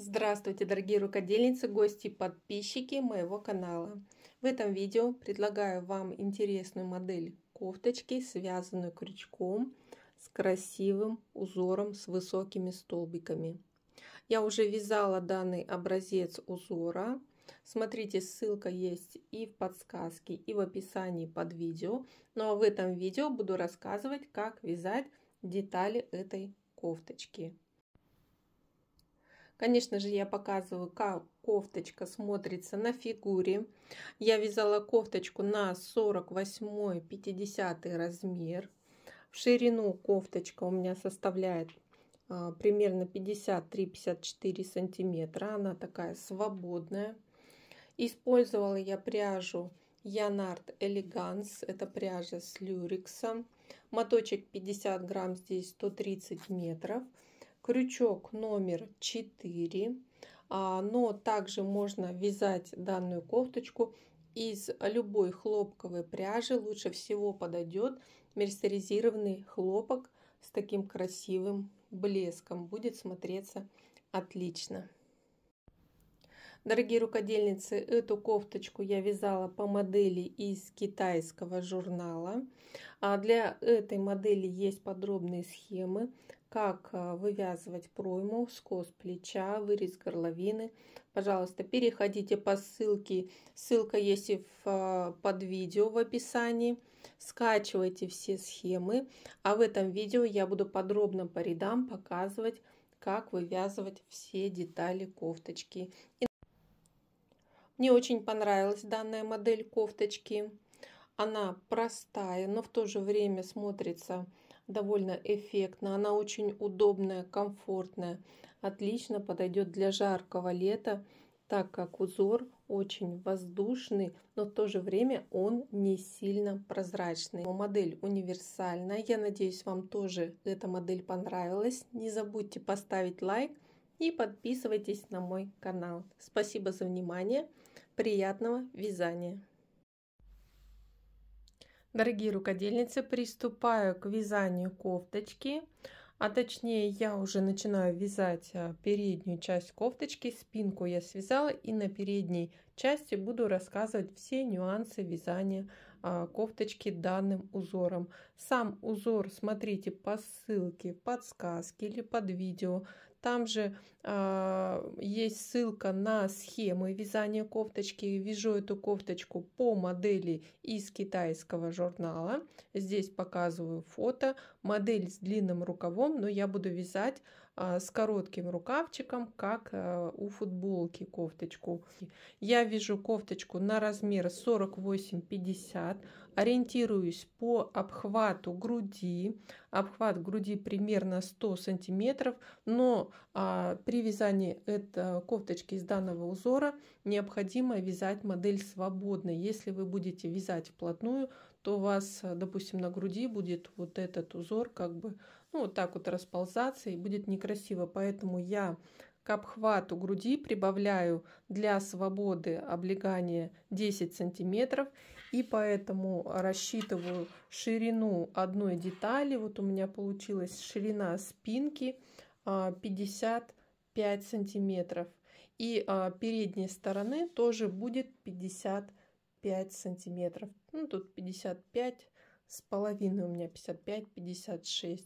Здравствуйте, дорогие рукодельницы, гости и подписчики моего канала. В этом видео предлагаю вам интересную модель кофточки, связанную крючком с красивым узором с высокими столбиками. Я уже вязала данный образец узора. Смотрите, ссылка есть и в подсказке, и в описании под видео. Ну а в этом видео буду рассказывать, как вязать детали этой кофточки. Конечно же, я показываю, как кофточка смотрится на фигуре. Я вязала кофточку на 48-50 размер. В ширину кофточка у меня составляет примерно 53-54 сантиметра. Она такая свободная. Использовала я пряжу Янард Элеганс. Это пряжа с люрексом. Моточек 50 грамм, здесь 130 метров. Крючок номер 4, но также можно вязать данную кофточку из любой хлопковой пряжи. Лучше всего подойдет мерсеризированный хлопок с таким красивым блеском. Будет смотреться отлично. Дорогие рукодельницы, эту кофточку я вязала по модели из китайского журнала. Для этой модели есть подробные схемы, как вывязывать пройму, скос плеча, вырез горловины. Пожалуйста, переходите по ссылке. Ссылка есть и под видео в описании. Скачивайте все схемы. А в этом видео я буду подробно по рядам показывать, как вывязывать все детали кофточки. Мне очень понравилась данная модель кофточки. Она простая, но в то же время смотрится довольно эффектно. Она очень удобная, комфортная. Отлично подойдет для жаркого лета, так как узор очень воздушный, но в то же время он не сильно прозрачный. Модель универсальная. Я надеюсь, вам тоже эта модель понравилась. Не забудьте поставить лайк и подписывайтесь на мой канал. Спасибо за внимание. Приятного вязания! Дорогие рукодельницы, приступаю к вязанию кофточки. А точнее, я уже начинаю вязать переднюю часть кофточки. Спинку я связала, и на передней части буду рассказывать все нюансы вязания кофточки данным узором. Сам узор смотрите по ссылке в подсказке или под видео. Там же есть ссылка на схемы вязания кофточки. Вяжу эту кофточку по модели из китайского журнала. Здесь показываю фото. Модель с длинным рукавом, но я буду вязать с коротким рукавчиком, как у футболки кофточку. Я вяжу кофточку на размер 48-50. Ориентируюсь по обхвату груди. Обхват груди примерно 100 сантиметров, но при вязании этой кофточки из данного узора необходимо вязать модель свободно. Если вы будете вязать вплотную, то у вас, допустим, на груди будет вот этот узор как бы, ну, вот так вот расползаться, и будет некрасиво. Поэтому я к обхвату груди прибавляю для свободы облегания 10 сантиметров, и поэтому рассчитываю ширину одной детали. Вот у меня получилась ширина спинки 55 сантиметров, и передней стороны тоже будет 55 сантиметров. Ну, тут 55 с половиной, у меня 55-56.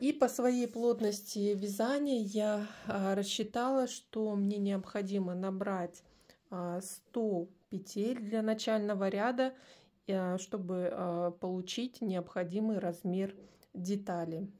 И по своей плотности вязания я рассчитала, что мне необходимо набрать 100 петель для начального ряда, чтобы получить необходимый размер детали.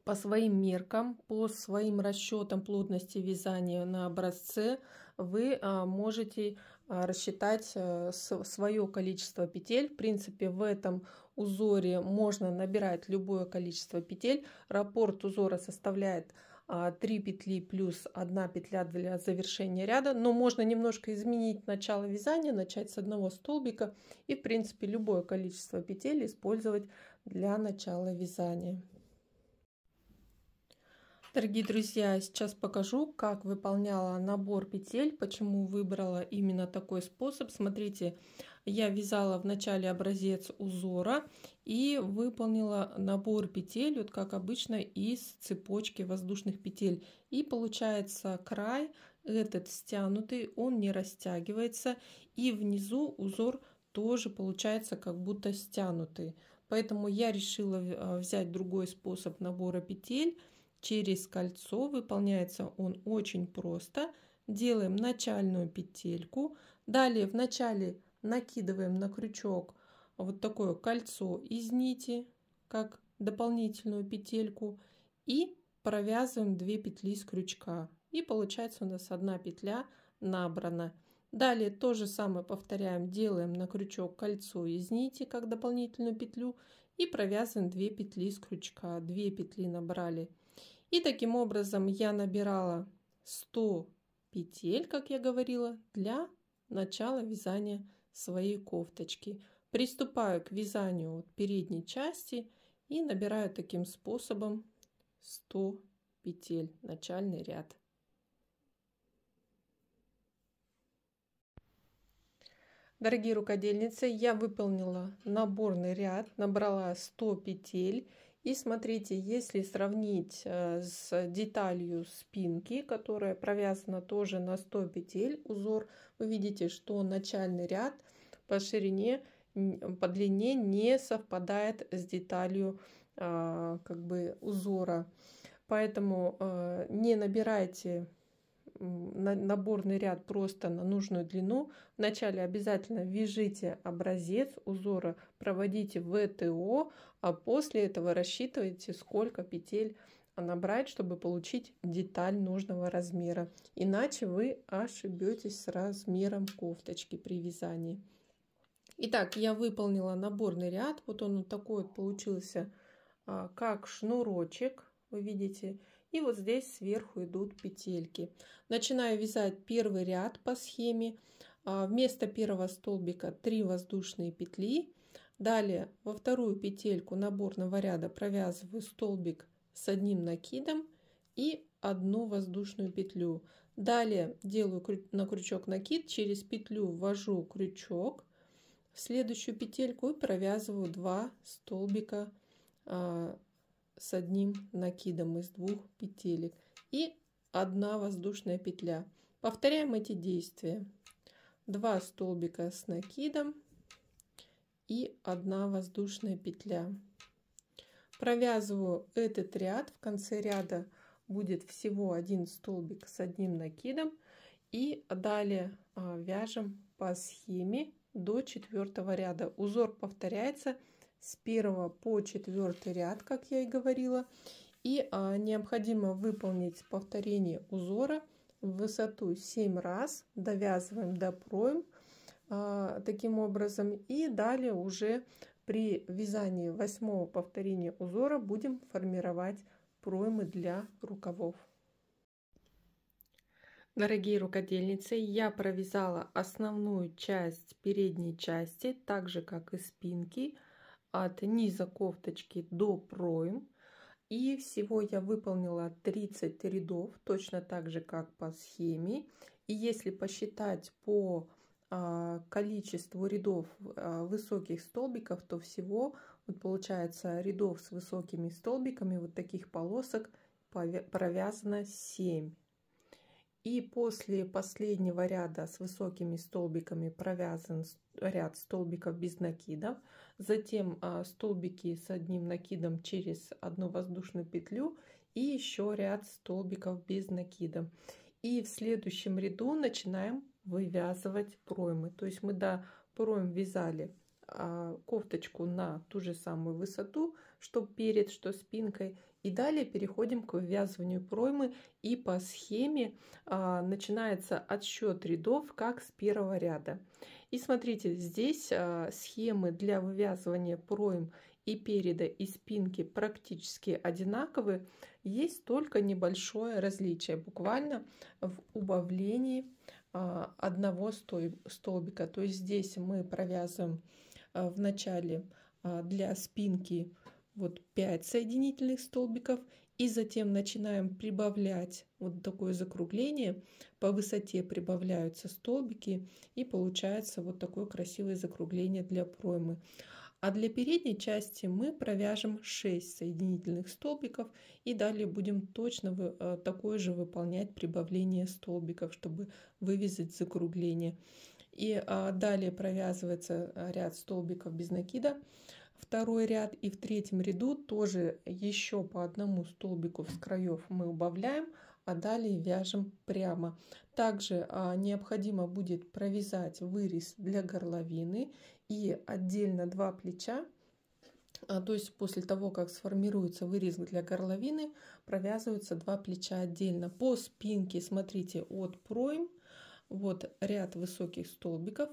По своим меркам, по своим расчетам плотности вязания на образце вы можете рассчитать свое количество петель. В принципе, в этом узоре можно набирать любое количество петель. Раппорт узора составляет 3 петли плюс 1 петля для завершения ряда, но можно немножко изменить начало вязания, начать с одного столбика и, в принципе, любое количество петель использовать для начала вязания. Дорогие друзья, сейчас покажу, как выполняла набор петель, почему выбрала именно такой способ. Смотрите, я вязала в начале образец узора и выполнила набор петель, вот как обычно, из цепочки воздушных петель. И получается край этот стянутый, он не растягивается, и внизу узор тоже получается как будто стянутый. Поэтому я решила взять другой способ набора петель. Через кольцо. Выполняется он очень просто. Делаем начальную петельку. Далее в начале накидываем на крючок вот такое кольцо из нити, как дополнительную петельку. И провязываем 2 петли с крючка. И получается у нас 1 петля набрана. Далее то же самое повторяем. Делаем на крючок кольцо из нити, как дополнительную петлю. И провязываем 2 петли с крючка. 2 петли набрали. И таким образом я набирала 100 петель, как я говорила, для начала вязания своей кофточки. Приступаю к вязанию передней части и набираю таким способом 100 петель, начальный ряд. Дорогие рукодельницы, я выполнила наборный ряд, набрала 100 петель. И смотрите, если сравнить с деталью спинки, которая провязана тоже на 100 петель, узор, вы видите, что начальный ряд по ширине, по длине не совпадает с деталью как бы узора. Поэтому не набирайте наборный ряд просто на нужную длину. Вначале обязательно вяжите образец узора, проводите ВТО, а после этого рассчитывайте, сколько петель набрать, чтобы получить деталь нужного размера. Иначе вы ошибетесь с размером кофточки при вязании. Итак, я выполнила наборный ряд. Вот он вот такой вот получился, как шнурочек, вы видите. И вот здесь сверху идут петельки. Начинаю вязать первый ряд по схеме. Вместо первого столбика 3 воздушные петли. Далее во вторую петельку наборного ряда провязываю столбик с 1 накидом и 1 воздушную петлю. Далее делаю на крючок накид, через петлю ввожу крючок в следующую петельку и провязываю 2 столбика с 1 накидом из 2 петелек и 1 воздушная петля. Повторяем эти действия. 2 столбика с накидом и 1 воздушная петля. Провязываю этот ряд. В конце ряда будет всего 1 столбик с 1 накидом. И далее вяжем по схеме до 4 ряда. Узор повторяется с 1 по 4 ряд, как я и говорила. И необходимо выполнить повторение узора в высоту 7 раз. Довязываем до пройм таким образом. И далее уже при вязании 8-го повторения узора будем формировать проймы для рукавов. Дорогие рукодельницы, я провязала основную часть передней части, так же как и спинки, от низа кофточки до пройм. И всего я выполнила 30 рядов, точно так же, как по схеме. И если посчитать по количеству рядов высоких столбиков, то всего вот получается рядов с высокими столбиками, вот таких полосок, провязано 7. И после последнего ряда с высокими столбиками провязан ряд столбиков без накидов. Затем столбики с 1 накидом через 1 воздушную петлю и еще ряд столбиков без накида. И в следующем ряду начинаем вывязывать проймы. То есть мы до пройм вязали кофточку на ту же самую высоту, что перед, что спинкой. И далее переходим к вывязыванию проймы, и по схеме начинается отсчет рядов, как с первого ряда. И смотрите, здесь схемы для вывязывания пройм и переда, и спинки практически одинаковые. Есть только небольшое различие, буквально в убавлении одного столбика. То есть здесь мы провязываем в начале для спинки вот 5 соединительных столбиков, И затем начинаем прибавлять вот такое закругление. По высоте прибавляются столбики, и получается вот такое красивое закругление для проймы. А для передней части мы провяжем 6 соединительных столбиков, и далее будем точно такое же выполнять прибавление столбиков, чтобы вывязать закругление. И далее провязывается ряд столбиков без накида, второй ряд, и в третьем ряду тоже еще по одному столбику с краев мы убавляем, а далее вяжем прямо. Также необходимо будет провязать вырез для горловины и отдельно 2 плеча. То есть после того, как сформируется вырез для горловины, провязываются 2 плеча отдельно. По спинке смотрите от пройм. Вот ряд высоких столбиков,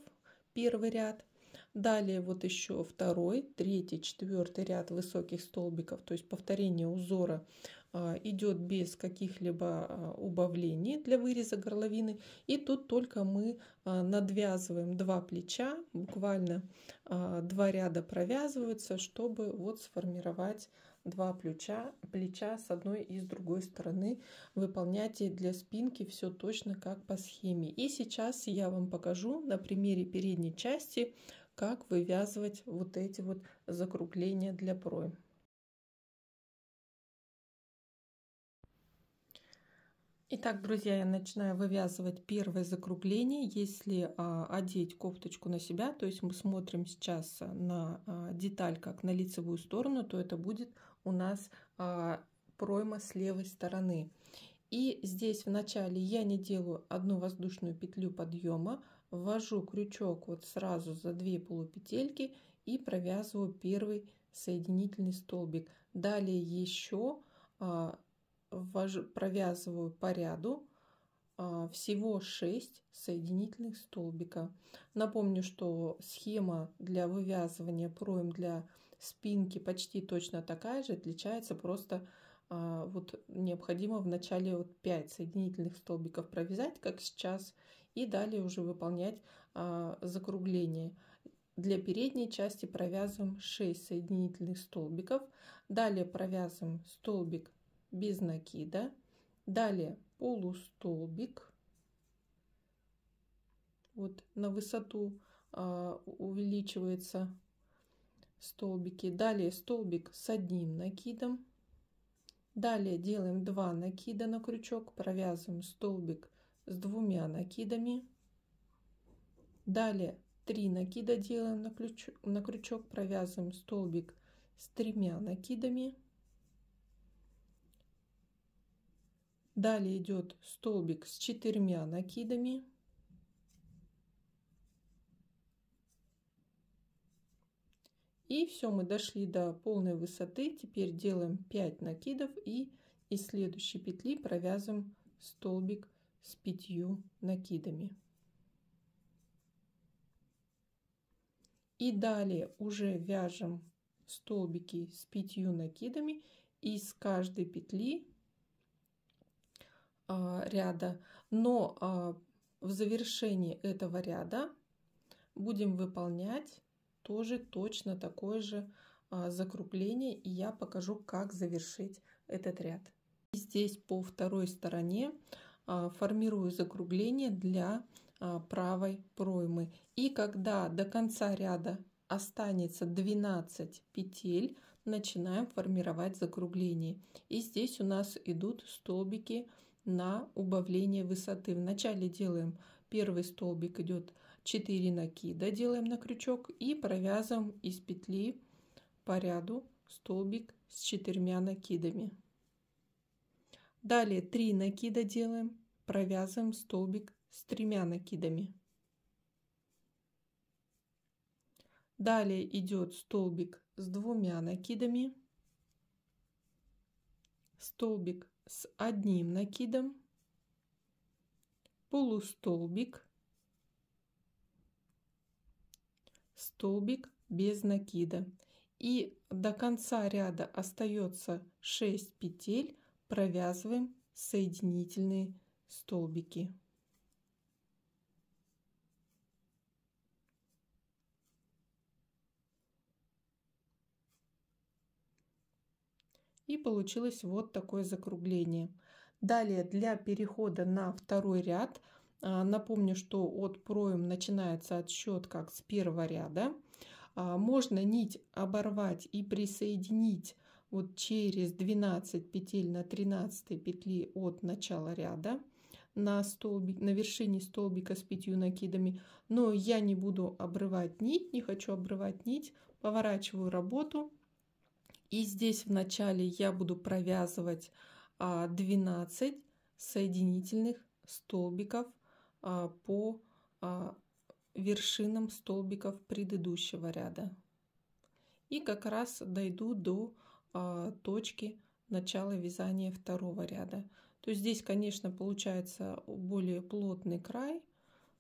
первый ряд. Далее вот еще второй, третий, четвертый ряд высоких столбиков, то есть повторение узора идет без каких-либо убавлений для выреза горловины. И тут только мы надвязываем 2 плеча, буквально 2 ряда провязываются, чтобы вот сформировать 2 плеча с одной и с другой стороны. Выполняйте для спинки все точно как по схеме. И сейчас я вам покажу на примере передней части, как вывязывать вот эти вот закругления для пройм. Итак, друзья, я начинаю вывязывать первое закругление. Если одеть кофточку на себя, то есть мы смотрим сейчас на деталь как на лицевую сторону, то это будет у нас пройма с левой стороны. И здесь в начале я не делаю одну воздушную петлю подъема, ввожу крючок вот сразу за 2 полупетельки и провязываю первый соединительный столбик. Далее еще провязываю по ряду всего 6 соединительных столбика. Напомню, что схема для вывязывания пройм для спинки почти точно такая же, отличается просто вот необходимо в начале вот 5 соединительных столбиков провязать, как сейчас, и далее уже выполнять закругление. Для передней части провязываем 6 соединительных столбиков, далее провязываем столбик без накида, далее полустолбик, вот на высоту увеличивается столбики, далее столбик с одним накидом, далее делаем 2 накида на крючок, провязываем столбик с 2 накидами, далее 3 накида делаем на крючок, провязываем столбик с 3 накидами. Далее идет столбик с 4 накидами. И все, мы дошли до полной высоты. Теперь делаем 5 накидов и из следующей петли провязываем столбик с 5 накидами. И далее уже вяжем столбики с 5 накидами из каждой петли ряда, но в завершении этого ряда будем выполнять тоже точно такое же закругление, и я покажу, как завершить этот ряд. Здесь по второй стороне формирую закругление для правой проймы, и когда до конца ряда останется 12 петель, начинаем формировать закругление. И здесь у нас идут столбики на убавление высоты. Вначале делаем первый столбик, идет 4 накида, делаем на крючок и провязываем из петли по ряду столбик с 4 накидами. Далее 3 накида делаем, провязываем столбик с 3 накидами. Далее идет столбик с 2 накидами, столбик с 1 накидом, полустолбик, столбик без накида. И до конца ряда остается 6 петель, провязываем соединительные столбики. И получилось вот такое закругление. Далее для перехода на второй ряд, напомню, что от пройм начинается отсчет как с первого ряда. Можно нить оборвать и присоединить вот через 12 петель на 13 петли от начала ряда на вершине столбика с 5 накидами, но я не буду обрывать нить, не хочу обрывать нить, поворачиваю работу, и здесь в начале я буду провязывать 12 соединительных столбиков по вершинам столбиков предыдущего ряда. И как раз дойду до точки начала вязания второго ряда. То есть здесь, конечно, получается более плотный край,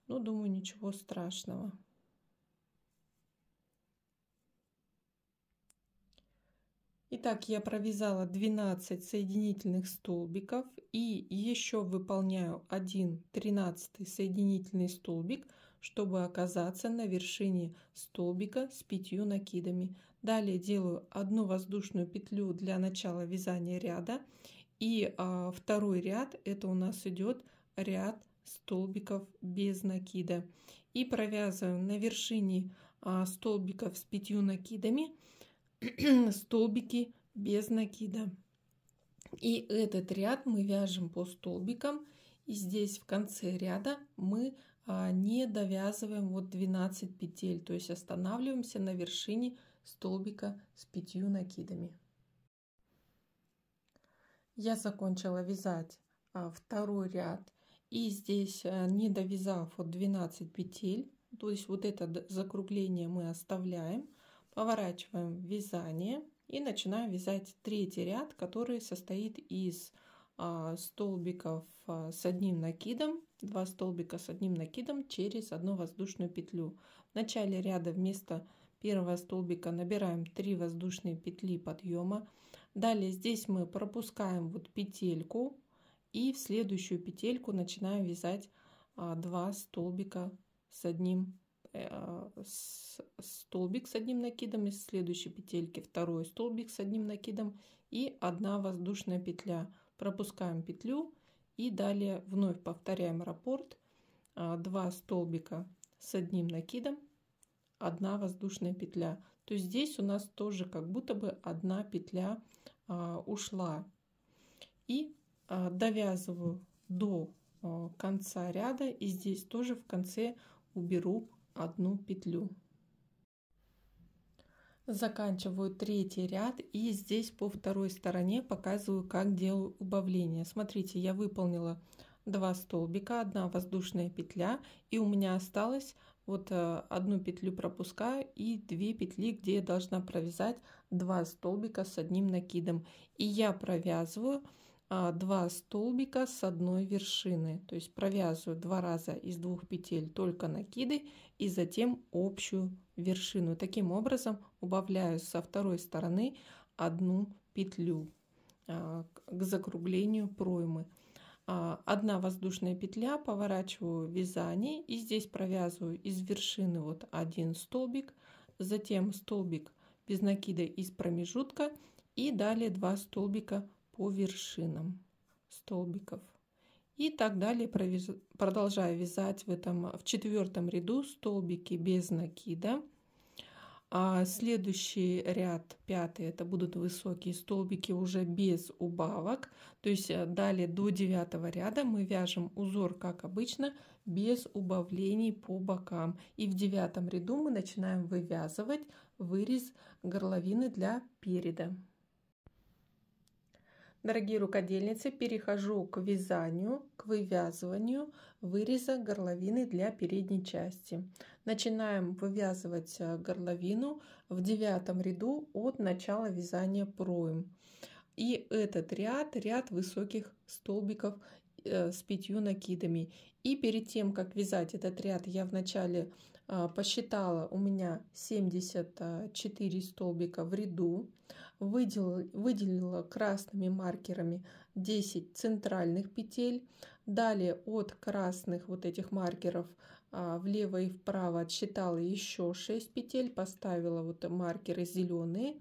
но думаю, ничего страшного. Итак, я провязала 12 соединительных столбиков и еще выполняю один 13 соединительный столбик, чтобы оказаться на вершине столбика с 5 накидами. Далее делаю одну воздушную петлю для начала вязания ряда, и второй ряд это у нас идет ряд столбиков без накида. И провязываем на вершине столбиков с 5 накидами столбики без накида. И этот ряд мы вяжем по столбикам, и здесь в конце ряда мы не довязываем вот 12 петель, то есть останавливаемся на вершине столбика с 5 накидами. Я закончила вязать второй ряд, и здесь, не довязав вот 12 петель, то есть вот это закругление мы оставляем, поворачиваем вязание и начинаем вязать третий ряд, который состоит из столбиков с одним накидом, 2 столбика с одним накидом через одну воздушную петлю. В начале ряда вместо первого столбика набираем 3 воздушные петли подъема. Далее здесь мы пропускаем вот петельку и в следующую петельку начинаем вязать 2 столбика с одним столбик с одним накидом, из следующей петельки второй столбик с одним накидом и 1 воздушная петля. Пропускаем петлю и далее вновь повторяем раппорт: 2 столбика с одним накидом, 1 воздушная петля. То есть здесь у нас тоже как будто бы 1 петля ушла. И довязываю до конца ряда, и здесь тоже в конце уберу 1 петлю. Заканчиваю третий ряд, и здесь по второй стороне показываю, как делаю убавление. Смотрите, я выполнила 2 столбика, 1 воздушная петля, и у меня осталось вот 1 петлю пропускаю и 2 петли, где я должна провязать 2 столбика с одним накидом. И я провязываю 2 столбика с одной вершины, то есть провязываю 2 раза из 2 петель только накиды и затем общую вершину. Таким образом убавляю со второй стороны 1 петлю к закруглению проймы. 1 воздушная петля, поворачиваю вязание и здесь провязываю из вершины вот 1 столбик, затем столбик без накида из промежутка и далее 2 столбика по вершинам столбиков. И так далее продолжаю вязать в 4-м ряду столбики без накида. Следующий ряд, 5-й, это будут высокие столбики уже без убавок. То есть далее до 9-го ряда мы вяжем узор как обычно, без убавлений по бокам. И в 9-м ряду мы начинаем вывязывать вырез горловины для переда. Дорогие рукодельницы, перехожу к вязанию, к вывязыванию выреза горловины для передней части. Начинаем вывязывать горловину в 9-м ряду от начала вязания пройм. И этот ряд высоких столбиков с 5 накидами. И перед тем, как вязать этот ряд, я вначале посчитала, у меня 74 столбика в ряду. Выделила красными маркерами 10 центральных петель. Далее от красных вот этих маркеров влево и вправо отсчитала еще 6 петель, поставила вот маркеры зеленые.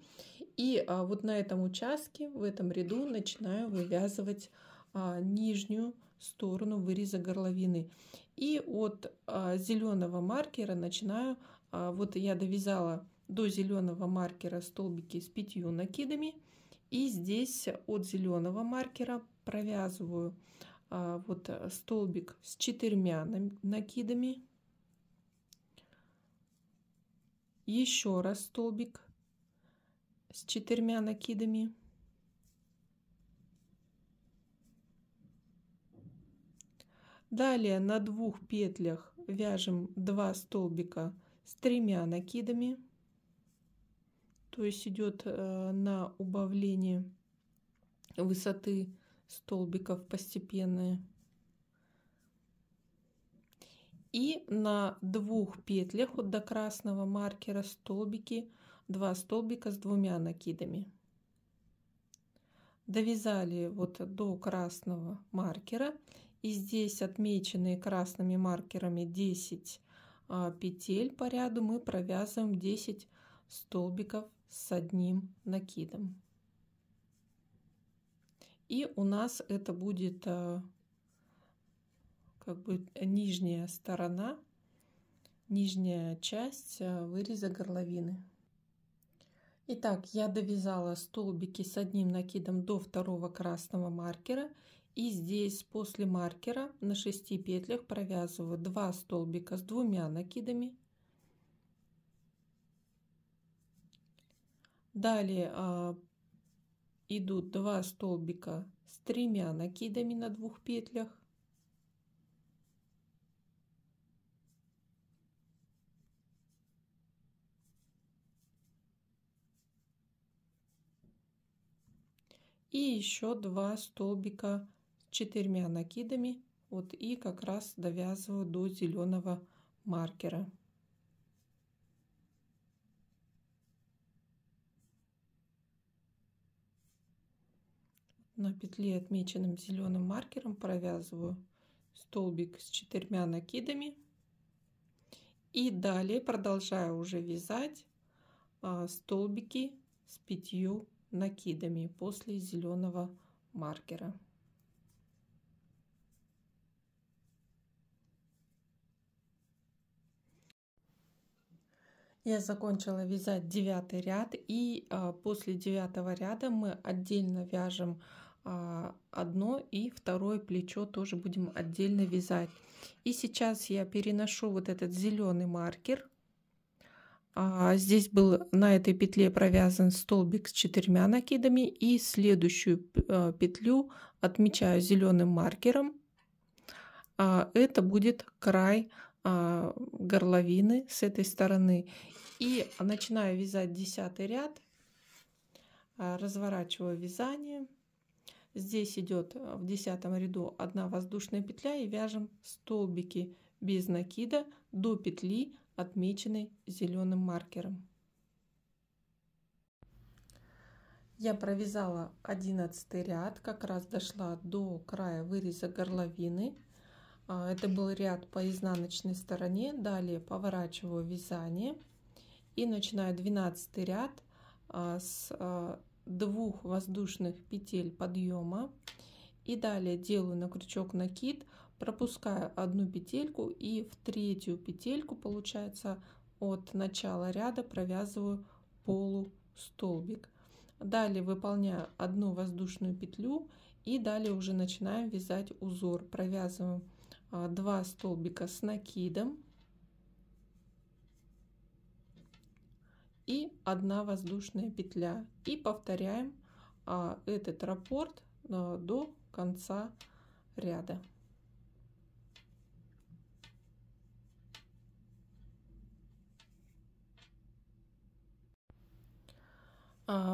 И вот на этом участке, в этом ряду начинаю вывязывать нижнюю сторону выреза горловины. И от зеленого маркера начинаю, вот я довязала до зеленого маркера столбики с 5 накидами. И здесь от зеленого маркера провязываю вот столбик с 4 накидами. Еще раз столбик с 4 накидами. Далее на 2 петлях вяжем 2 столбика с 3 накидами. То есть идет на убавление высоты столбиков постепенное. И на 2 петлях вот до красного маркера столбики, 2 столбика с 2 накидами. Довязали вот до красного маркера. И здесь отмеченные красными маркерами 10 петель по ряду мы провязываем 10 столбиков с 1 накидом. И у нас это будет как бы нижняя сторона, нижняя часть выреза горловины. Итак, я довязала столбики с 1 накидом до 2 красного маркера. И здесь после маркера на 6 петлях провязываю 2 столбика с 2 накидами. Далее идут 2 столбика с 3 накидами на 2 петлях. И еще 2 столбика с 4 накидами. Вот и как раз довязываю до зеленого маркера. На петле, отмеченным зеленым маркером, провязываю столбик с 4 накидами. И далее продолжаю уже вязать столбики с 5 накидами после зеленого маркера. Я закончила вязать 9 ряд, и после 9 ряда мы отдельно вяжем одно и второе плечо тоже будем отдельно вязать. И сейчас я переношу вот этот зеленый маркер. Здесь был на этой петле провязан столбик с 4 накидами, и следующую петлю отмечаю зеленым маркером. Это будет край горловины с этой стороны. И начинаю вязать 10 ряд, разворачиваю вязание. Здесь идет в 10 ряду 1 воздушная петля, и вяжем столбики без накида до петли, отмеченной зеленым маркером. Я провязала 11 ряд, как раз дошла до края выреза горловины. Это был ряд по изнаночной стороне. Далее поворачиваю вязание и начинаю 12 ряд с 2 воздушных петель подъема. И далее делаю на крючок накид, пропускаю 1 петельку, и в 3-ю петельку, получается, от начала ряда провязываю полустолбик. Далее выполняю 1 воздушную петлю, и далее уже начинаем вязать узор. Провязываем 2 столбика с накидом и 1 воздушная петля, и повторяем этот раппорт до конца ряда.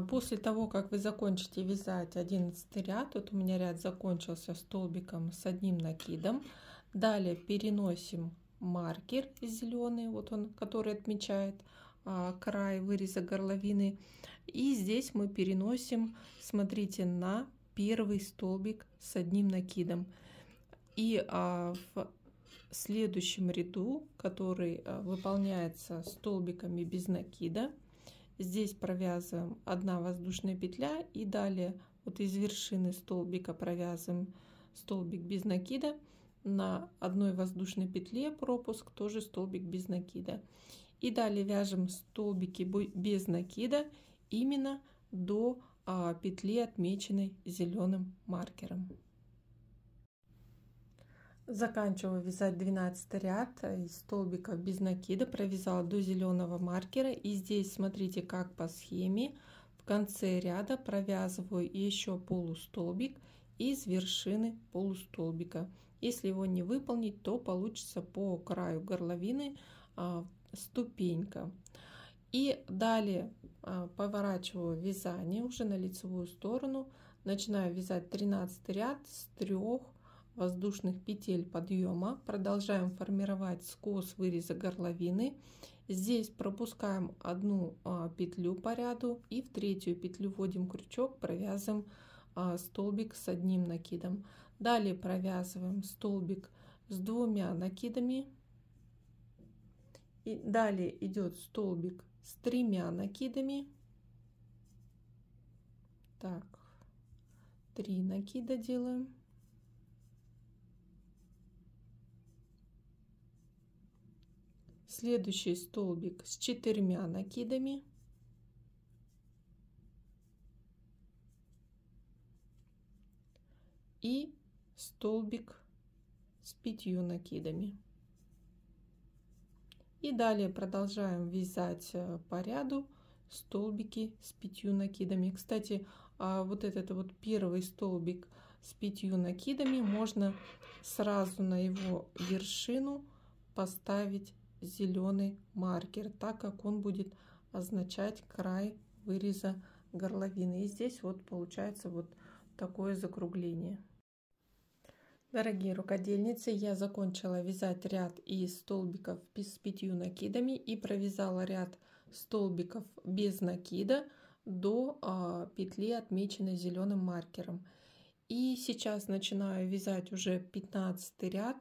После того, как вы закончите вязать 11 ряд, вот у меня ряд закончился столбиком с 1 накидом. Далее переносим маркер зеленый, вот он, который отмечает край выреза горловины. И здесь мы переносим, смотрите, на 1 столбик с 1 накидом. И в следующем ряду, который выполняется столбиками без накида, Здесь провязываем 1 воздушная петля и далее вот из вершины столбика провязываем столбик без накида, на 1 воздушной петле пропуск, тоже столбик без накида. И далее вяжем столбики без накида именно до петли, отмеченной зеленым маркером. Заканчиваю вязать 12 ряд из столбиков без накида, провязала до зеленого маркера. И здесь смотрите, как по схеме в конце ряда провязываю еще полустолбик из вершины полустолбика. Если его не выполнить, то получится по краю горловины ступенька. И далее поворачиваю вязание уже на лицевую сторону, начинаю вязать 13 ряд с 3 воздушных петель подъема. Продолжаем формировать скос выреза горловины. Здесь пропускаем 1 петлю по ряду и в 3-ю петлю вводим крючок, провязываем столбик с 1 накидом. Далее провязываем столбик с 2 накидами. И далее идет столбик с 3 накидами. Так, 3 накида делаем. Следующий столбик с 4 накидами. И столбик с 5 накидами. И далее продолжаем вязать по ряду столбики с 5 накидами. Кстати, вот этот вот первый столбик с 5 накидами можно сразу на его вершину поставить зеленый маркер, так как он будет означать край выреза горловины. И здесь вот получается вот такое закругление. Дорогие рукодельницы, я закончила вязать ряд из столбиков с 5 накидами и провязала ряд столбиков без накида до петли, отмеченной зеленым маркером. И сейчас начинаю вязать уже 15 ряд.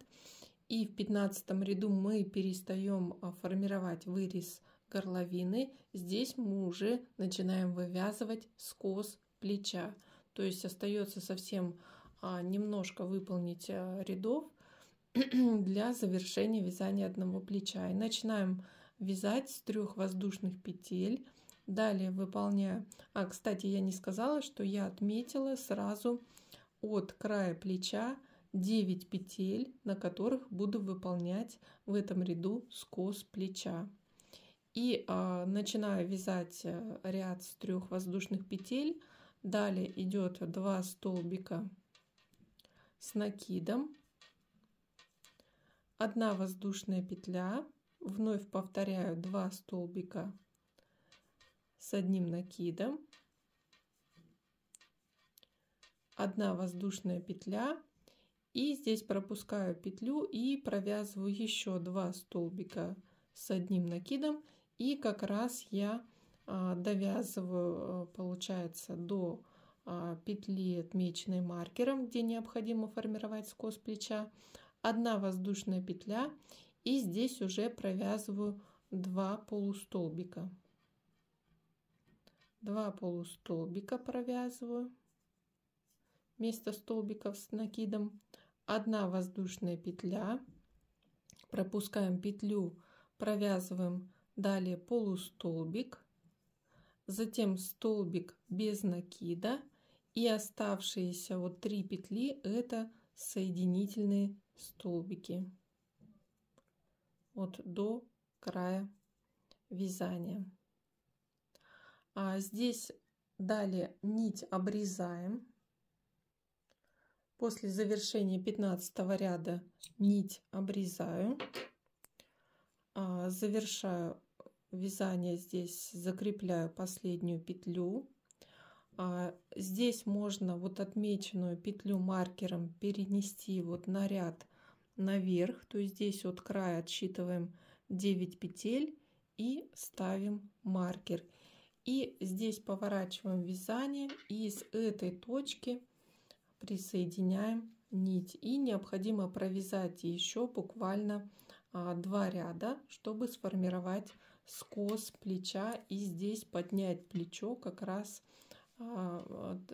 И в 15 ряду мы перестаем формировать вырез горловины. Здесь мы уже начинаем вывязывать скос плеча. То есть остается совсем немножко выполнить рядов для завершения вязания одного плеча. И начинаем вязать с 3 воздушных петель. Далее выполняю. Кстати, я не сказала, что я отметила сразу от края плеча 9 петель, на которых буду выполнять в этом ряду скос плеча. И начинаю вязать ряд с 3 воздушных петель. Далее идет 2 столбика с накидом, 1 воздушная петля, вновь повторяю 2 столбика с 1 накидом, 1 воздушная петля. И здесь пропускаю петлю и провязываю еще 2 столбика с 1 накидом. И как раз я довязываю, получается, до петли, отмеченной маркером, где необходимо формировать скос плеча, 1 воздушная петля. И здесь уже провязываю 2 полустолбика. 2 полустолбика провязываю вместо столбиков с накидом. 1 воздушная петля, пропускаем петлю, провязываем далее полустолбик, затем столбик без накида и оставшиеся вот 3 петли это соединительные столбики вот до края вязания. Здесь далее нить обрезаем. После завершения 15 ряда нить обрезаю, завершаю вязание, здесь закрепляю последнюю петлю. Здесь можно вот отмеченную петлю маркером перенести вот на ряд наверх, то есть здесь от края отсчитываем 9 петель и ставим маркер. И здесь поворачиваем вязание и с этой точки присоединяем нить. И необходимо провязать еще буквально 2 ряда, чтобы сформировать скос плеча и здесь поднять плечо, как раз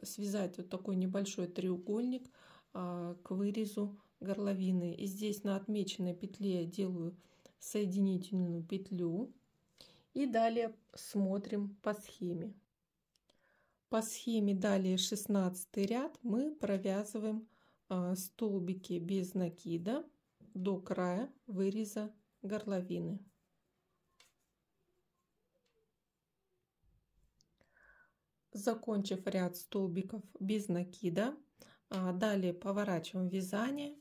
связать вот такой небольшой треугольник к вырезу горловины. И здесь на отмеченной петле я делаю соединительную петлю. И далее смотрим по схеме. По схеме далее 16 ряд мы провязываем столбики без накида до края выреза горловины. Закончив ряд столбиков без накида, далее поворачиваем вязание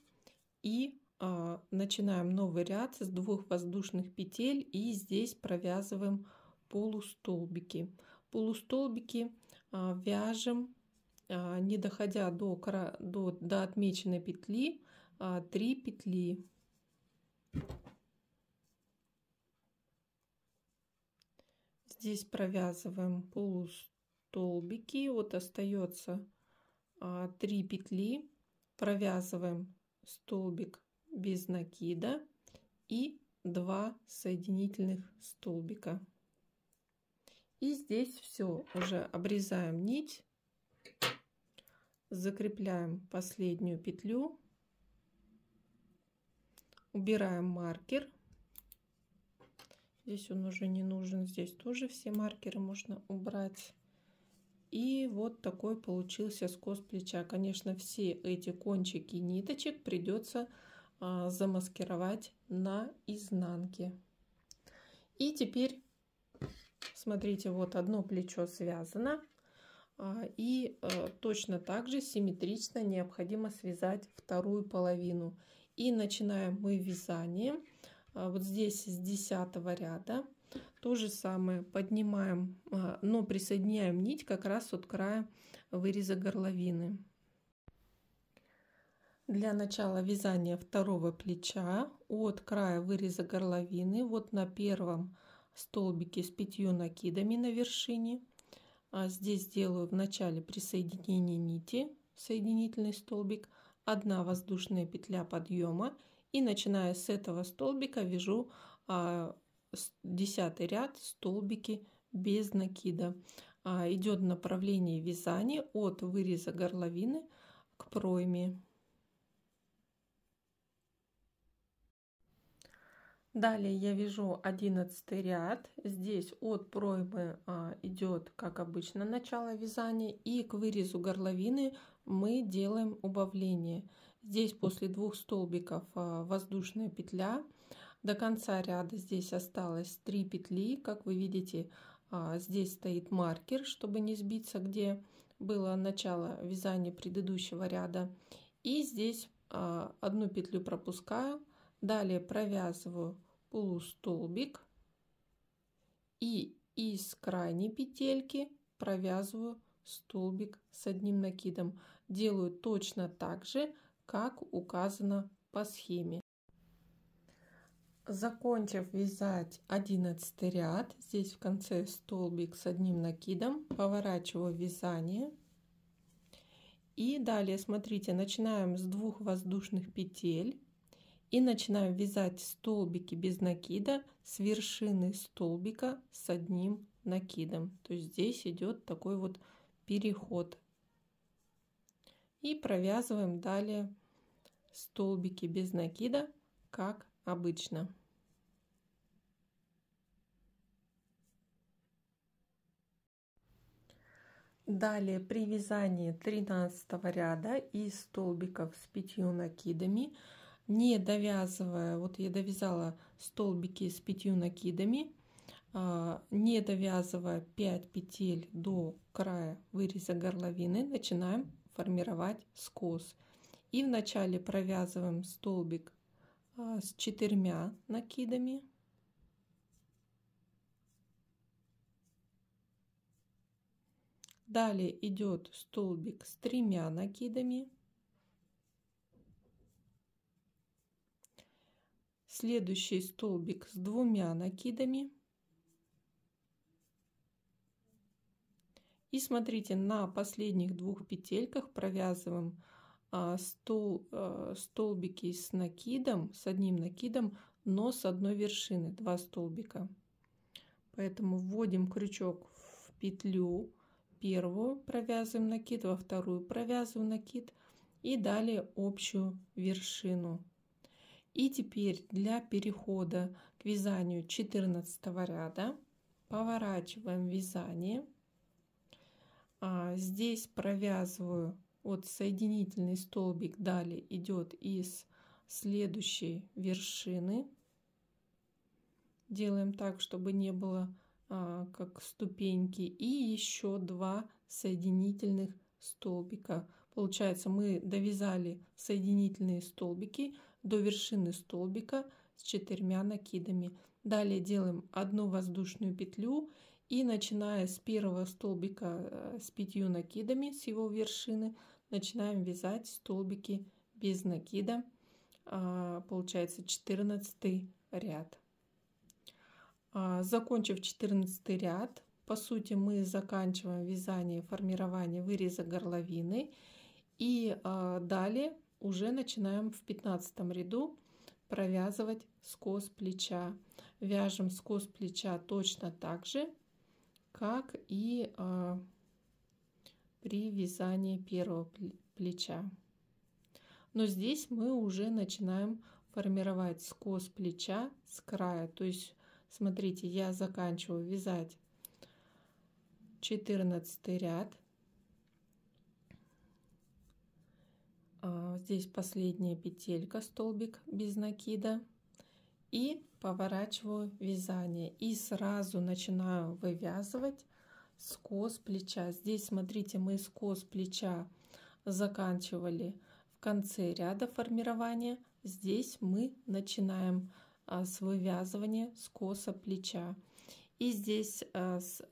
и начинаем новый ряд с 2 воздушных петель и здесь провязываем полустолбики. Полустолбики вяжем, не доходя до отмеченной петли, 3 петли. Здесь провязываем полустолбики, вот остается 3 петли, провязываем столбик без накида и 2 соединительных столбика. И здесь все, уже обрезаем нить, закрепляем последнюю петлю, убираем маркер. Здесь он уже не нужен, здесь тоже все маркеры можно убрать. И вот такой получился скос плеча. Конечно, все эти кончики ниточек придется замаскировать на изнанке. И теперь смотрите, вот одно плечо связано. И точно так же симметрично необходимо связать вторую половину. И начинаем мы вязание. Вот здесь с 10-го ряда. То же самое поднимаем, но присоединяем нить как раз от края выреза горловины. Для начала вязания второго плеча от края выреза горловины, вот на первом столбике с 5 накидами на вершине, здесь делаю в начале присоединение нити, соединительный столбик, 1 воздушная петля подъема, и начиная с этого столбика вяжу 10 ряд столбики без накида. Идет направление вязания от выреза горловины к пройме. Далее я вяжу 11 ряд. Здесь от проймы идет, как обычно, начало вязания, и к вырезу горловины мы делаем убавление. Здесь после 2 столбиков воздушная петля. До конца ряда здесь осталось 3 петли. Как вы видите, здесь стоит маркер, чтобы не сбиться, где было начало вязания предыдущего ряда. И здесь 1 петлю пропускаю. Далее провязываю полустолбик и из крайней петельки провязываю столбик с 1 накидом. Делаю точно так же, как указано по схеме. Закончив вязать 11 ряд, здесь в конце столбик с 1 накидом, поворачиваю вязание. И далее, смотрите, начинаем с 2 воздушных петель и начинаем вязать столбики без накида с вершины столбика с 1 накидом. То есть здесь идет такой вот переход. И провязываем далее столбики без накида, как обычно. Далее при вязании 13 ряда из столбиков с 5 накидами, не довязывая, вот я довязала столбики с 5 накидами, не довязывая 5 петель до края выреза горловины, начинаем формировать скос. И вначале провязываем столбик с 4 накидами. Далее идет столбик с 3 накидами. Следующий столбик с 2 накидами. И смотрите, на последних 2 петельках провязываем столбики с 1 накидом, но с одной вершины, 2 столбика. Поэтому вводим крючок в петлю первую, провязываем накид, во вторую провязываем накид и далее общую вершину. И теперь для перехода к вязанию 14 ряда поворачиваем вязание. Здесь провязываю вот соединительный столбик, далее идет из следующей вершины. Делаем так, чтобы не было как ступеньки, и еще 2 соединительных столбика. Получается, мы довязали соединительные столбики до вершины столбика с 4 накидами. Далее делаем одну воздушную петлю и, начиная с первого столбика с 5 накидами с его вершины, начинаем вязать столбики без накида. Получается 14 ряд. Закончив 14 ряд, по сути мы заканчиваем вязание, формирование выреза горловины, и далее уже начинаем в 15 ряду провязывать скос плеча. Вяжем скос плеча точно так же, как и при вязании первого плеча. Но здесь мы уже начинаем формировать скос плеча с края. То есть, смотрите, я заканчиваю вязать 14 ряд. Здесь последняя петелька, столбик без накида. И поворачиваю вязание. И сразу начинаю вывязывать скос плеча. Здесь, смотрите, мы скос плеча заканчивали в конце ряда формирования. Здесь мы начинаем с вывязывания скоса плеча. И здесь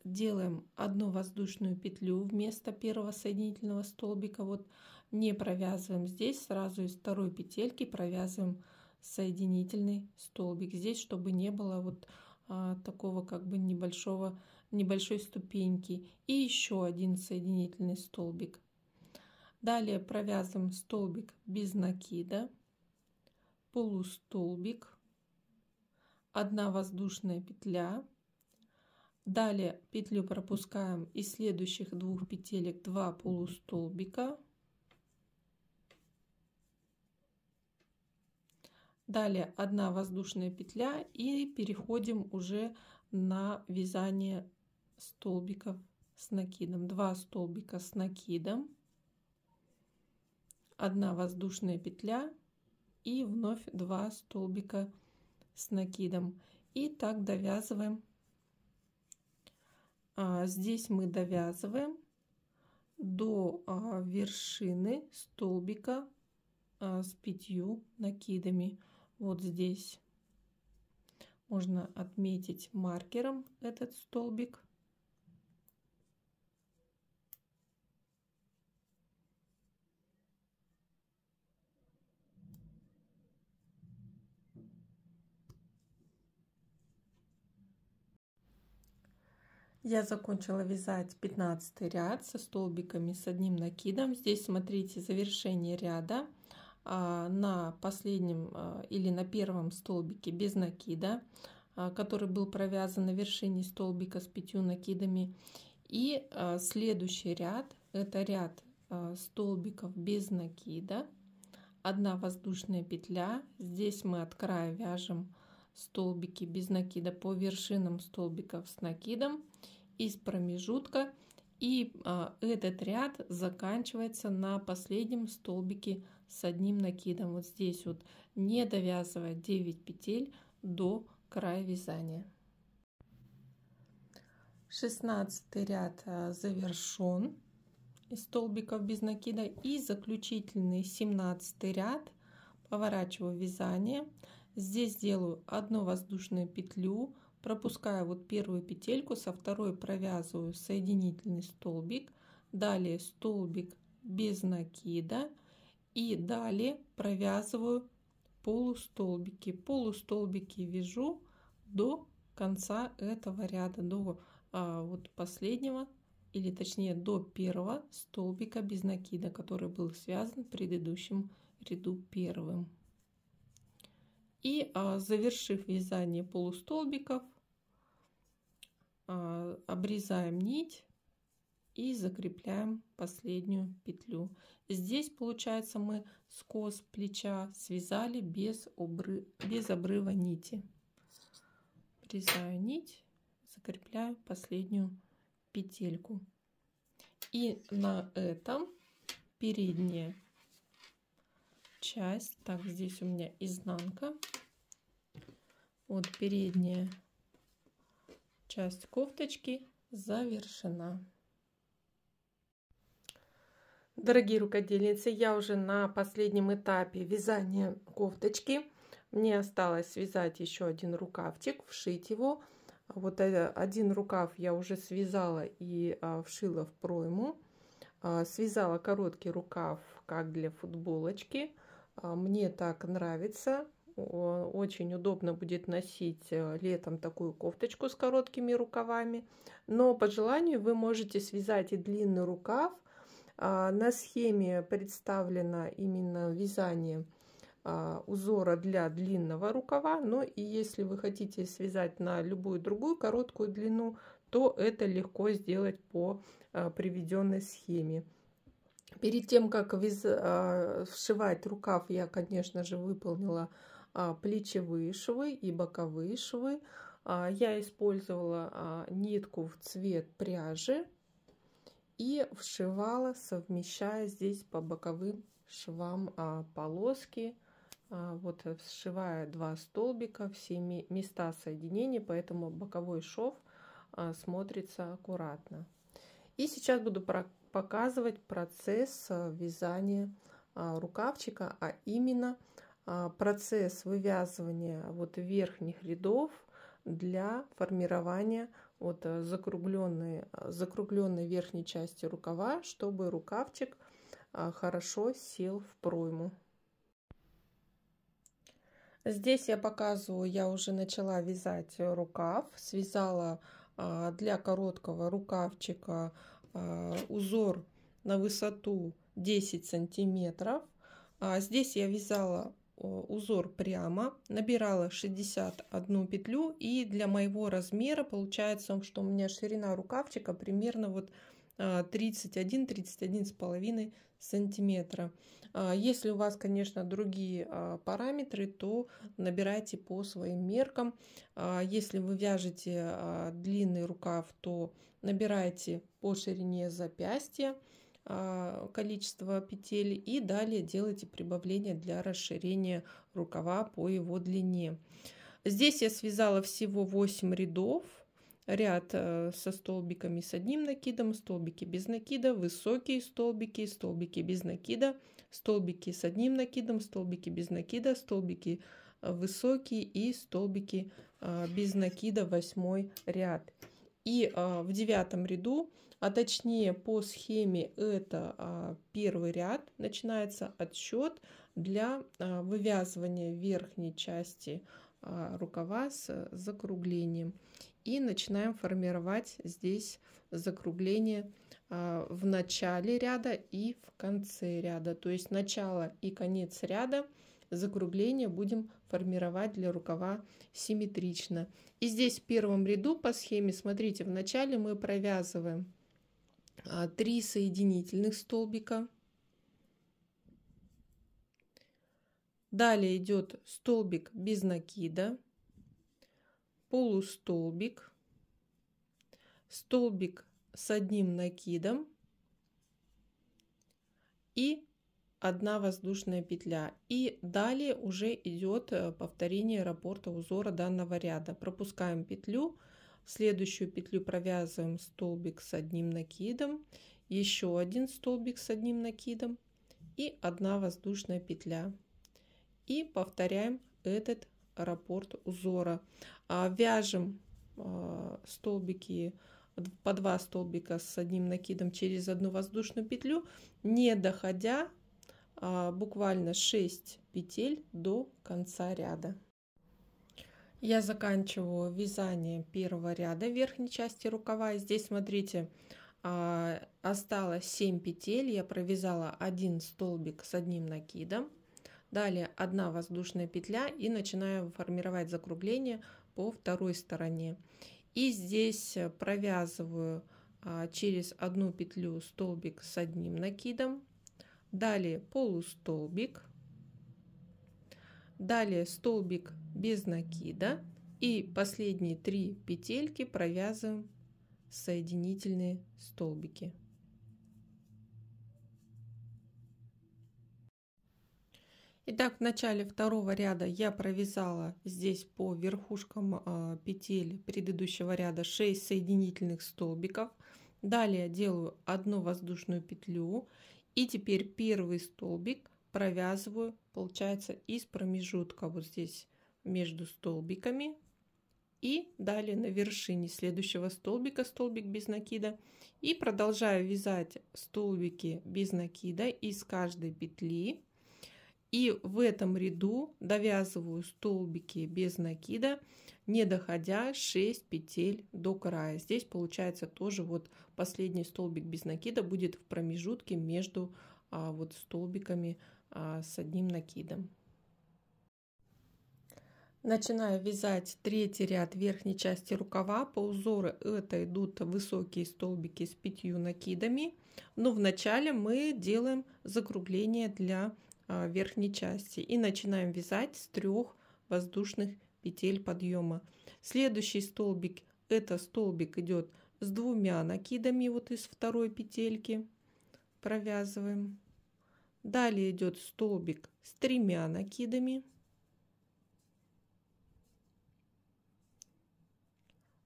делаем одну воздушную петлю вместо первого соединительного столбика. Вот не провязываем здесь, сразу из второй петельки провязываем соединительный столбик. Здесь, чтобы не было вот такого как бы небольшой ступеньки. И еще один соединительный столбик. Далее провязываем столбик без накида, полустолбик, 1 воздушная петля. Далее петлю пропускаем из следующих 2 петелек 2 полустолбика. Далее 1 воздушная петля и переходим уже на вязание столбиков с накидом. 2 столбика с накидом, 1 воздушная петля и вновь 2 столбика с накидом. И так довязываем. Здесь мы довязываем до вершины столбика с 5 накидами. Вот здесь можно отметить маркером этот столбик. Я закончила вязать 15 ряд со столбиками с 1 накидом. Здесь, смотрите, завершение ряда на последнем или на первом столбике без накида, который был провязан на вершине столбика с 5 накидами. И следующий ряд — это ряд столбиков без накида, 1 воздушная петля. Здесь мы от края вяжем столбики без накида по вершинам столбиков с накидом из промежутка. И этот ряд заканчивается на последнем столбике с 1 накидом. Вот здесь вот, не довязывая 9 петель до края вязания. 16 ряд завершен из столбиков без накида. И заключительный 17 ряд поворачиваю вязание. Здесь делаю 1 воздушную петлю, пропускаю вот первую петельку, со второй провязываю соединительный столбик, далее столбик без накида и далее провязываю полустолбики. Полустолбики вяжу до конца этого ряда, до вот последнего, или точнее до первого столбика без накида, который был связан в предыдущем ряду первым. И завершив вязание полустолбиков, обрезаем нить и закрепляем последнюю петлю. Здесь получается мы скос плеча связали без обрыва нити. Обрезаю нить, закрепляю последнюю петельку. И на этом передняя часть, так, здесь у меня изнанка, вот передняя часть кофточки завершена. Дорогие рукодельницы, я уже на последнем этапе вязания кофточки. Мне осталось связать еще один рукавчик, вшить его. Вот один рукав я уже связала и вшила в пройму. Связала короткий рукав, как для футболочки. Мне так нравится. Очень удобно будет носить летом такую кофточку с короткими рукавами. Но по желанию вы можете связать и длинный рукав. На схеме представлено именно вязание узора для длинного рукава. Но и если вы хотите связать на любую другую короткую длину, то это легко сделать по приведенной схеме. Перед тем, как вшивать рукав, я, конечно же, выполнила плечевые швы и боковые швы. Я использовала нитку в цвет пряжи и вшивала, совмещая здесь по боковым швам полоски. Вот сшиваю 2 столбика, все места соединения, поэтому боковой шов смотрится аккуратно. И сейчас буду показывать процесс вязания рукавчика, а именно процесс вывязывания вот верхних рядов для формирования вот закругленной верхней части рукава, чтобы рукавчик хорошо сел в пройму. Здесь я показываю, я уже начала вязать рукав, связала для короткого рукавчика узор на высоту 10 сантиметров. Здесь я вязала узор прямо, набирала 61 петлю, и для моего размера получается, что у меня ширина рукавчика примерно вот 31-31,5 сантиметра. Если у вас, конечно, другие параметры, то набирайте по своим меркам. Если вы вяжете длинный рукав, то набирайте по ширине запястья количество петель и далее делайте прибавление для расширения рукава по его длине. Здесь я связала всего 8 рядов. Ряд со столбиками с одним накидом, столбики без накида, высокие столбики, столбики без накида, столбики с одним накидом, столбики без накида, столбики высокие и столбики без накида, 8 ряд. И в 9 ряду, а точнее по схеме это первый ряд, начинается отсчет для вывязывания верхней части рукава с закруглением. И начинаем формировать здесь закругление в начале ряда и в конце ряда. То есть начало и конец ряда закругление будем формировать для рукава симметрично. И здесь в первом ряду по схеме, смотрите, в начале мы провязываем 3 соединительных столбика. Далее идет столбик без накида, полустолбик, столбик с одним накидом и 1 воздушная петля. И далее уже идет повторение раппорта узора данного ряда. Пропускаем петлю, в следующую петлю провязываем столбик с одним накидом, еще один столбик с одним накидом и 1 воздушная петля. И повторяем этот раппорт узора. Вяжем столбики по 2 столбика с одним накидом через 1 воздушную петлю, не доходя буквально 6 петель до конца ряда. Я заканчиваю вязание первого ряда верхней части рукава. Здесь, смотрите, осталось 7 петель. Я провязала 1 столбик с одним накидом. Далее 1 воздушная петля и начинаю формировать закругление по второй стороне. И здесь провязываю через одну петлю столбик с одним накидом, далее полустолбик, далее столбик без накида и последние 3 петельки провязываем соединительные столбики. Итак, в начале второго ряда я провязала здесь по верхушкам петель предыдущего ряда 6 соединительных столбиков. Далее делаю одну воздушную петлю и теперь первый столбик провязываю, получается, из промежутка вот здесь между столбиками, и далее на вершине следующего столбика столбик без накида, и продолжаю вязать столбики без накида из каждой петли. И в этом ряду довязываю столбики без накида, не доходя 6 петель до края. Здесь получается тоже вот последний столбик без накида будет в промежутке между вот столбиками с одним накидом. Начинаю вязать третий ряд верхней части рукава. По узору это идут высокие столбики с 5 накидами, но вначале мы делаем закругление для верхней части и начинаем вязать с 3 воздушных петель подъема. Следующий столбик, это столбик идет с 2 накидами вот из второй петельки, провязываем. Далее идет столбик с 3 накидами.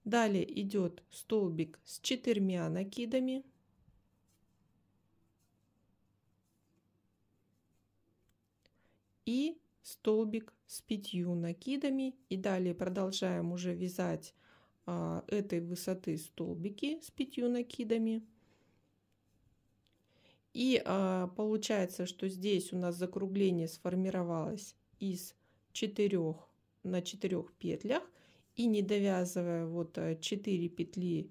Далее идет столбик с 4 накидами. И столбик с 5 накидами. И далее продолжаем уже вязать этой высоты столбики с 5 накидами. И получается, что здесь у нас закругление сформировалось из 4 на 4 петлях. И не довязывая вот 4 петли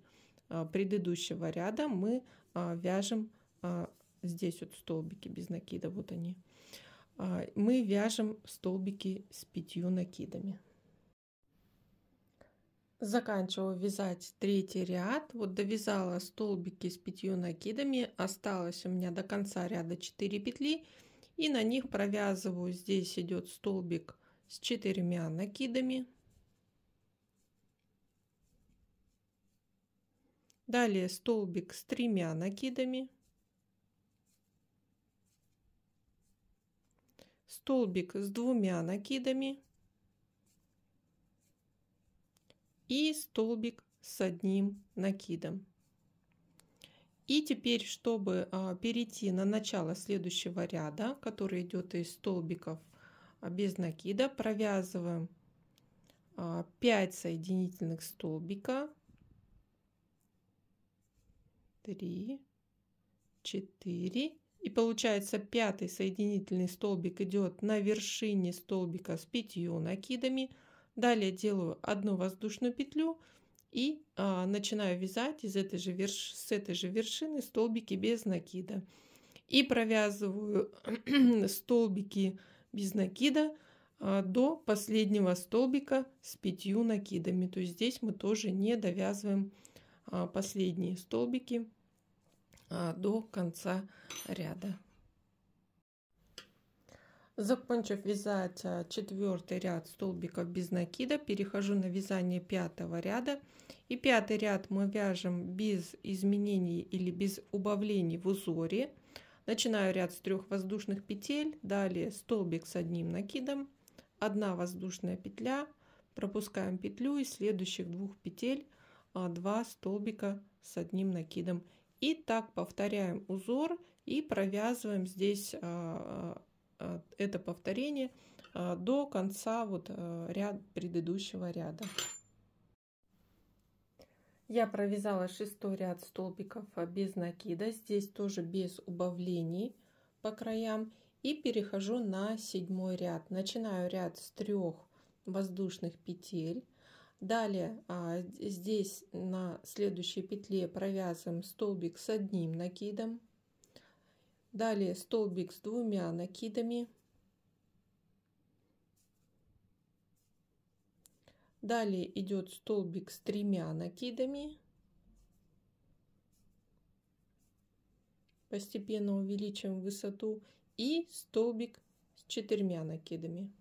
предыдущего ряда, мы вяжем здесь вот столбики без накида, вот они. Мы вяжем столбики с 5 накидами. Заканчиваю вязать третий ряд. Вот довязала столбики с 5 накидами. Осталось у меня до конца ряда 4 петли. И на них провязываю. Здесь идет столбик с 4 накидами. Далее столбик с 3 накидами. Столбик с 2 накидами и столбик с 1 накидом. И теперь, чтобы перейти на начало следующего ряда, который идет из столбиков без накида, провязываем 5 соединительных столбика, 3, 4. И получается 5-й соединительный столбик идет на вершине столбика с 5 накидами. Далее делаю одну воздушную петлю и начинаю вязать с этой же вершины столбики без накида. И провязываю столбики без накида до последнего столбика с 5 накидами. То есть здесь мы тоже не довязываем последние столбики до конца ряда. Закончив вязать 4-й ряд столбиков без накида, перехожу на вязание 5-го ряда. И 5-й ряд мы вяжем без изменений или без убавлений в узоре. Начинаю ряд с 3 воздушных петель, далее столбик с 1 накидом, 1 воздушная петля, пропускаем петлю, из следующих 2 петель 2 столбика с 1 накидом. И так повторяем узор и провязываем здесь это повторение до конца вот предыдущего ряда. Я провязала 6-й ряд столбиков без накида, здесь тоже без убавлений по краям, и перехожу на 7-й ряд. Начинаю ряд с 3 воздушных петель. Далее здесь на следующей петле провязываем столбик с 1 накидом. Далее столбик с 2 накидами. Далее идет столбик с 3 накидами. Постепенно увеличиваем высоту. И столбик с 4 накидами.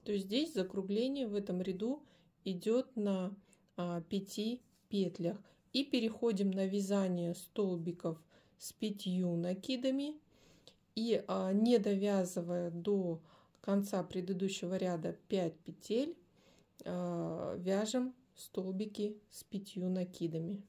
То есть здесь закругление в этом ряду идет на 5 петлях. И переходим на вязание столбиков с 5 накидами. И не довязывая до конца предыдущего ряда 5 петель, вяжем столбики с 5 накидами.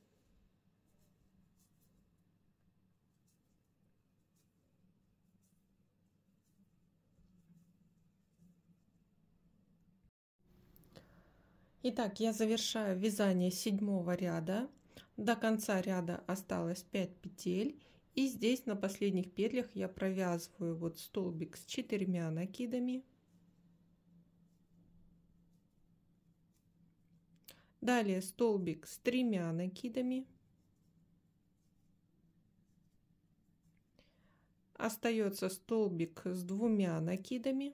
Итак, я завершаю вязание 7-го ряда. До конца ряда осталось 5 петель. И здесь на последних петлях я провязываю вот столбик с 4 накидами. Далее столбик с 3 накидами. Остается столбик с 2 накидами.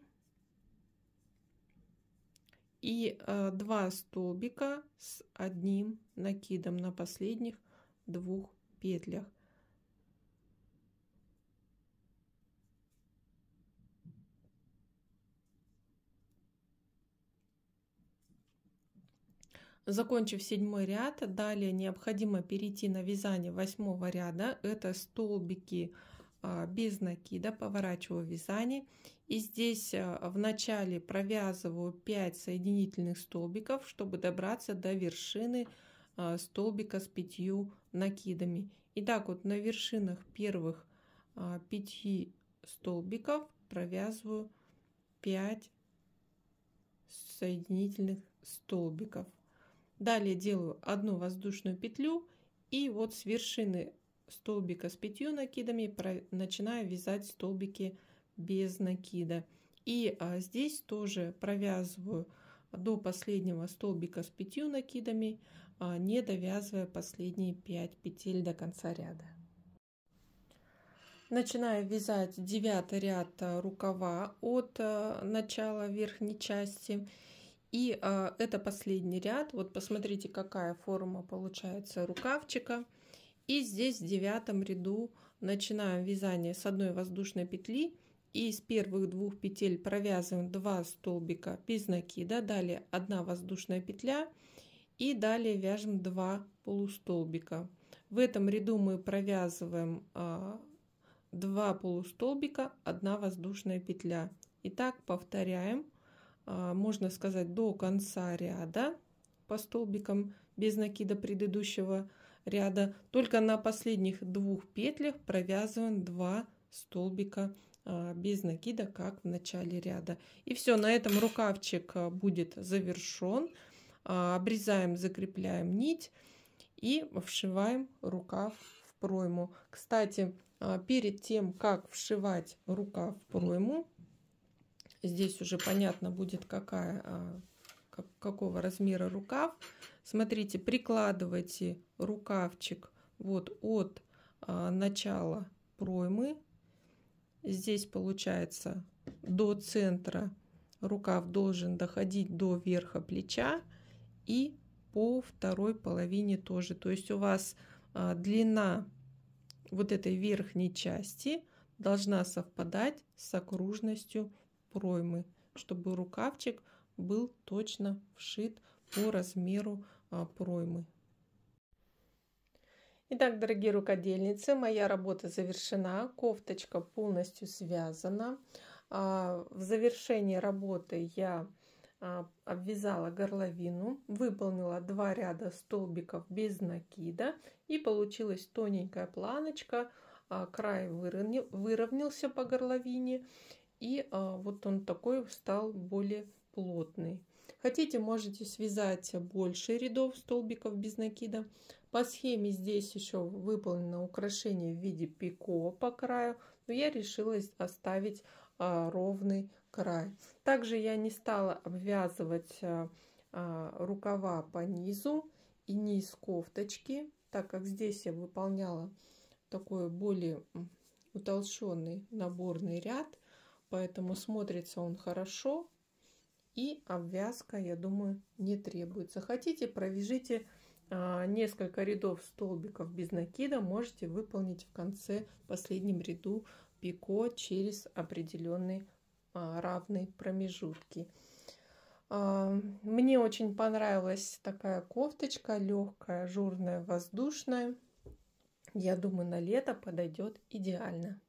И 2 столбика с 1 накидом на последних 2 петлях. Закончив 7-й ряд, далее необходимо перейти на вязание 8-го ряда. Это столбики без накида, поворачиваю вязание. И здесь в начале провязываю 5 соединительных столбиков, чтобы добраться до вершины столбика с 5 накидами. Итак, вот на вершинах первых 5 столбиков провязываю 5 соединительных столбиков. Далее делаю 1 воздушную петлю и вот с вершины столбика с 5 накидами начинаю вязать столбики без накида. И здесь тоже провязываю до последнего столбика с 5 накидами, не довязывая последние 5 петель до конца ряда. Начинаю вязать 9-й ряд рукава от начала верхней части. И это последний ряд. Вот посмотрите, какая форма получается рукавчика. И здесь в 9-м ряду начинаем вязание с 1 воздушной петли. И из первых 2 петель провязываем 2 столбика без накида. Далее 1 воздушная петля. И далее вяжем 2 полустолбика. В этом ряду мы провязываем 2 полустолбика, 1 воздушная петля. Итак, повторяем. Можно сказать, до конца ряда по столбикам без накида предыдущего ряда. Только на последних 2 петлях провязываем 2 столбика без накида, как в начале ряда. И все, на этом рукавчик будет завершен. Обрезаем, закрепляем нить и вшиваем рукав в пройму. Кстати, перед тем, как вшивать рукав в пройму, здесь уже понятно будет, какого размера рукав. Смотрите, прикладывайте рукавчик вот от начала проймы. Здесь получается до центра рукав должен доходить до верха плеча и по второй половине тоже. То есть у вас длина вот этой верхней части должна совпадать с окружностью проймы, чтобы рукавчик был точно вшит по размеру проймы. Итак, дорогие рукодельницы, моя работа завершена, кофточка полностью связана. В завершении работы я обвязала горловину, выполнила 2 ряда столбиков без накида и получилась тоненькая планочка, край выровнялся по горловине. И вот он такой стал более плотный. Хотите, можете связать больше рядов столбиков без накида. По схеме здесь еще выполнено украшение в виде пико по краю, но я решила оставить ровный край. Также я не стала обвязывать рукава по низу и низ кофточки, так как здесь я выполняла такой более утолщенный наборный ряд. Поэтому смотрится он хорошо и обвязка, я думаю, не требуется. Хотите, провяжите несколько рядов столбиков без накида, можете выполнить в конце, в последнем ряду пико через определенные равные промежутки. Мне очень понравилась такая кофточка, легкая, ажурная, воздушная. Я думаю, на лето подойдет идеально.